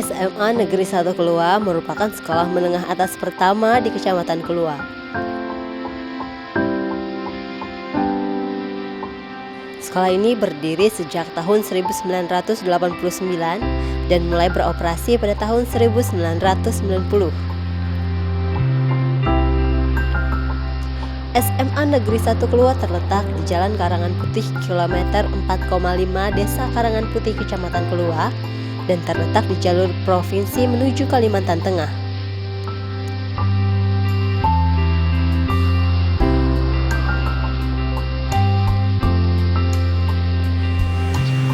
SMA Negeri 1 Kelua merupakan sekolah menengah atas pertama di Kecamatan Kelua. Sekolah ini berdiri sejak tahun 1989 dan mulai beroperasi pada tahun 1990. SMA Negeri 1 Kelua terletak di Jalan Karangan Putih kilometer 4,5 Desa Karangan Putih Kecamatan Kelua dan terletak di jalur provinsi menuju Kalimantan Tengah.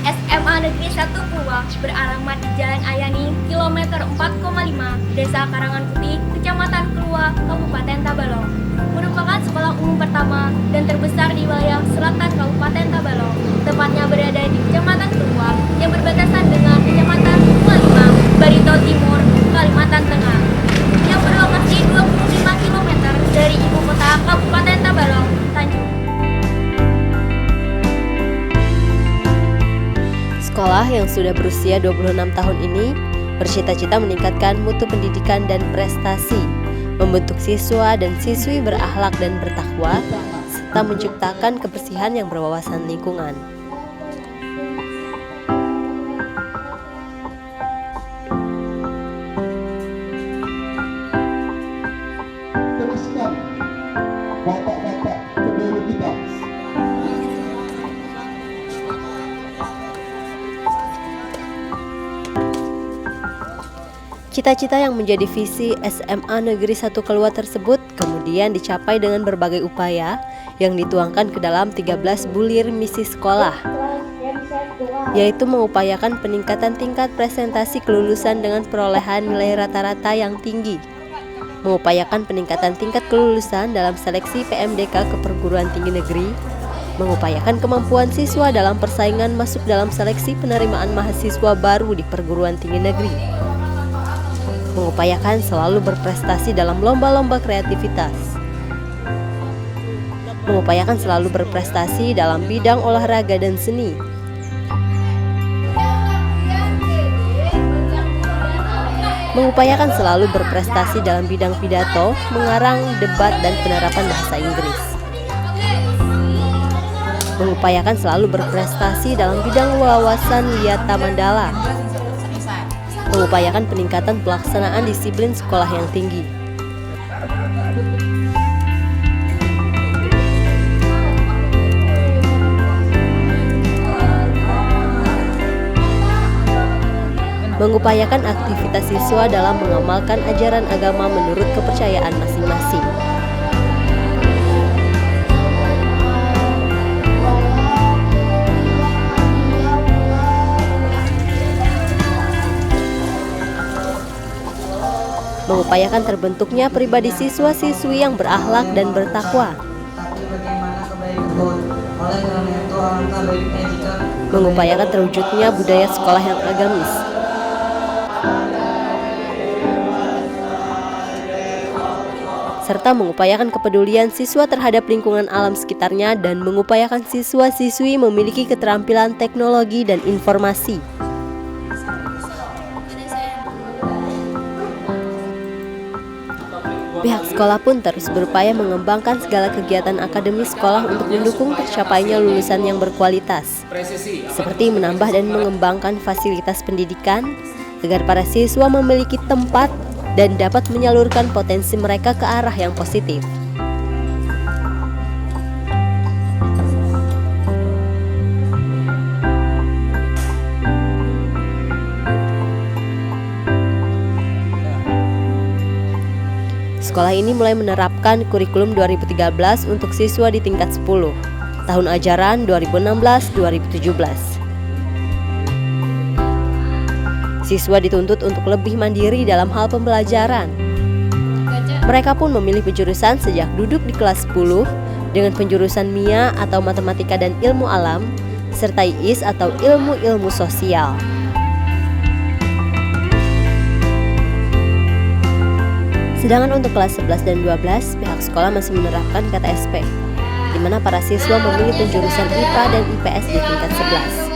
SMA Negeri 1 Kelua beralamat di Jalan Ayani kilometer 4,5 Desa Karangan Putih Kecamatan Kelua Kabupaten Tabalong. Merupakan sekolah umum pertama dan terbesar di wilayah selatan Kabupaten Tabalong, tepatnya berada di Kecamatan Kelua yang berbatasan dengan Kecamatan Kelua Barito Timur, Kalimantan Tengah, yang berlokasi 25 km dari ibu kota Kabupaten Tabalong, Tanjung. Sekolah yang sudah berusia 26 tahun ini bercita-cita meningkatkan mutu pendidikan dan prestasi, membentuk siswa dan siswi berakhlak dan bertakwa, serta menciptakan kebersihan yang berwawasan lingkungan. Teruskan bapak-bapak pendahulu kita. Cita-cita yang menjadi visi SMA Negeri 1 Kelua tersebut kemudian dicapai dengan berbagai upaya yang dituangkan ke dalam 13 bulir misi sekolah, yaitu mengupayakan peningkatan tingkat presentasi kelulusan dengan perolehan nilai rata-rata yang tinggi, mengupayakan peningkatan tingkat kelulusan dalam seleksi PMDK ke perguruan tinggi negeri, mengupayakan kemampuan siswa dalam persaingan masuk dalam seleksi penerimaan mahasiswa baru di perguruan tinggi negeri, mengupayakan selalu berprestasi dalam lomba-lomba kreativitas, mengupayakan selalu berprestasi dalam bidang olahraga dan seni, mengupayakan selalu berprestasi dalam bidang pidato, mengarang, debat, dan penerapan bahasa Inggris, mengupayakan selalu berprestasi dalam bidang wawasan wiyata mandala, mengupayakan peningkatan pelaksanaan disiplin sekolah yang tinggi. Mengupayakan aktivitas siswa dalam mengamalkan ajaran agama menurut kepercayaan masing-masing. Mengupayakan terbentuknya pribadi siswa-siswi yang berakhlak dan bertakwa. Mengupayakan terwujudnya budaya sekolah yang agamis. Serta mengupayakan kepedulian siswa terhadap lingkungan alam sekitarnya dan mengupayakan siswa-siswi memiliki keterampilan teknologi dan informasi. Pihak sekolah pun terus berupaya mengembangkan segala kegiatan akademis sekolah untuk mendukung tercapainya lulusan yang berkualitas, seperti menambah dan mengembangkan fasilitas pendidikan agar para siswa memiliki tempat dan dapat menyalurkan potensi mereka ke arah yang positif. Sekolah ini mulai menerapkan kurikulum 2013 untuk siswa di tingkat 10, tahun ajaran 2016-2017. Siswa dituntut untuk lebih mandiri dalam hal pembelajaran. Mereka pun memilih penjurusan sejak duduk di kelas 10 dengan penjurusan MIA atau Matematika dan Ilmu Alam, serta IIS atau Ilmu-Ilmu Sosial. Sedangkan untuk kelas 11 dan 12, pihak sekolah masih menerapkan KTSP, di mana para siswa memilih penjurusan IPA dan IPS di tingkat 11.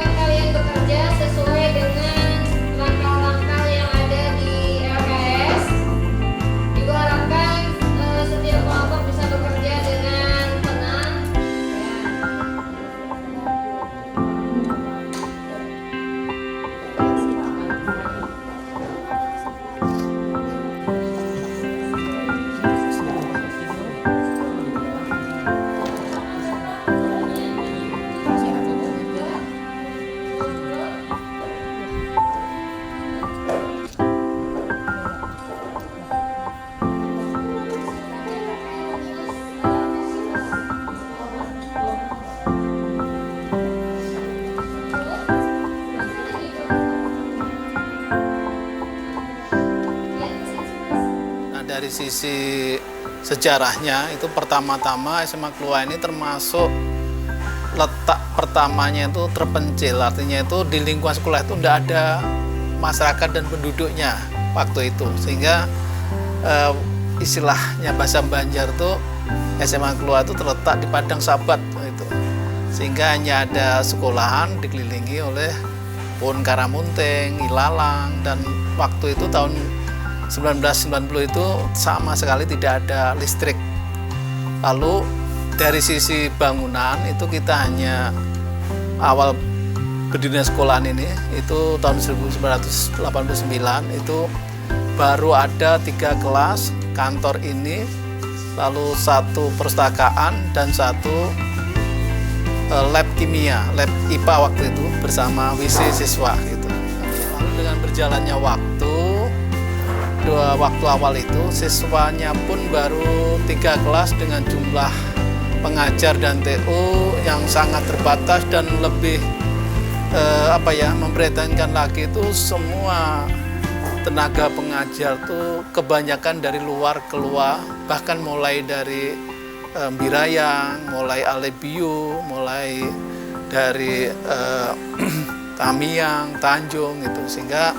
dari sisi sejarahnya itu pertama-tama SMA Kluwa ini termasuk letak pertamanya itu terpencil, artinya itu di lingkungan sekolah itu tidak ada masyarakat dan penduduknya waktu itu, sehingga istilahnya bahasa Banjar itu SMA Kluwa itu terletak di padang sabat itu, sehingga hanya ada sekolahan dikelilingi oleh pohon karamunting, ilalang, dan waktu itu tahun 1990 itu sama sekali tidak ada listrik. Lalu dari sisi bangunan itu kita hanya awal berdirinya sekolahan ini itu tahun 1989 itu baru ada 3 kelas, kantor ini, lalu 1 perpustakaan dan 1 lab kimia, lab IPA waktu itu bersama WC siswa gitu. Lalu dengan berjalannya waktu awal itu siswanya pun baru 3 kelas dengan jumlah pengajar dan TU yang sangat terbatas, dan lebih memprihatinkan lagi itu semua tenaga pengajar tuh kebanyakan dari luar keluar, bahkan mulai dari Birayang, mulai Alebiu, mulai dari Tamiang, Tanjung gitu, sehingga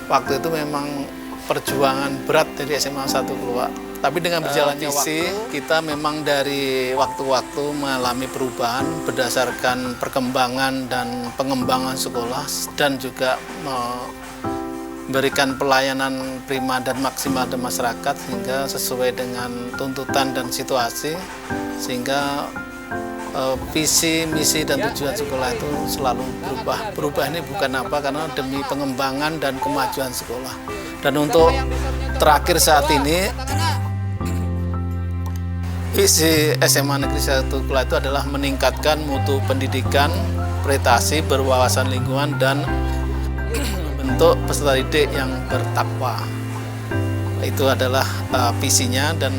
waktu itu memang perjuangan berat dari SMA 1 Kluwa. Tapi dengan berjalannya waktu, kita memang dari waktu-waktu mengalami perubahan berdasarkan perkembangan dan pengembangan sekolah, dan juga memberikan pelayanan prima dan maksimal ke masyarakat sehingga sesuai dengan tuntutan dan situasi, sehingga visi, misi, dan tujuan sekolah itu selalu berubah. Berubah ini bukan apa, karena demi pengembangan dan kemajuan sekolah. Dan untuk terakhir saat ini, visi SMA Negeri 1 Kluwa itu adalah meningkatkan mutu pendidikan, prestasi, berwawasan lingkungan, dan membentuk peserta didik yang bertakwa. Itu adalah visinya, dan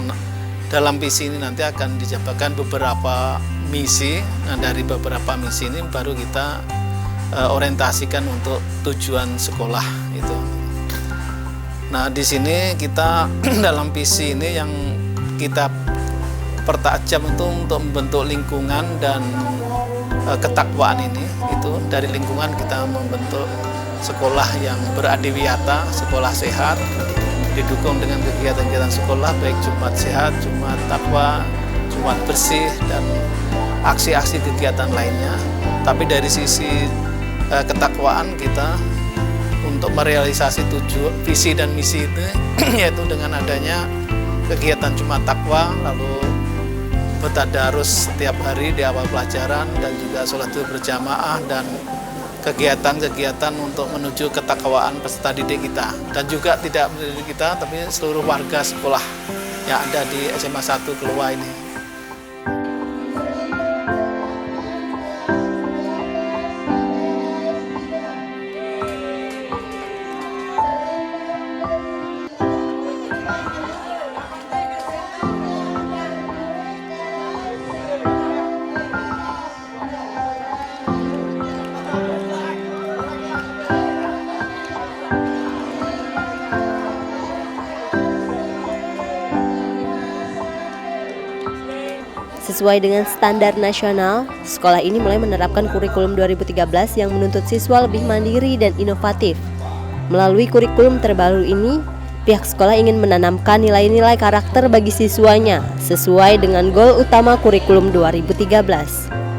dalam visi ini nanti akan dijabarkan beberapa misi. Nah, dari beberapa misi ini baru kita orientasikan untuk tujuan sekolah itu. Nah, di sini kita dalam visi ini yang kita pertajam itu untuk membentuk lingkungan dan ketakwaan ini. Itu dari lingkungan kita membentuk sekolah yang beradiwiyata, sekolah sehat, didukung dengan kegiatan-kegiatan sekolah baik Jumat sehat, Jumat takwa, Jumat bersih, dan aksi-aksi kegiatan lainnya. Tapi dari sisi ketakwaan kita untuk merealisasi visi dan misi itu yaitu dengan adanya kegiatan Jumat takwa, lalu bertadarus setiap hari di awal pelajaran, dan juga sholat Zuhur berjamaah, dan kegiatan-kegiatan untuk menuju ketakwaan peserta didik kita, dan juga tidak mendidik kita tapi seluruh warga sekolah yang ada di SMA 1 Kluwa ini. Sesuai dengan standar nasional, sekolah ini mulai menerapkan kurikulum 2013 yang menuntut siswa lebih mandiri dan inovatif. Melalui kurikulum terbaru ini, pihak sekolah ingin menanamkan nilai-nilai karakter bagi siswanya sesuai dengan goal utama kurikulum 2013.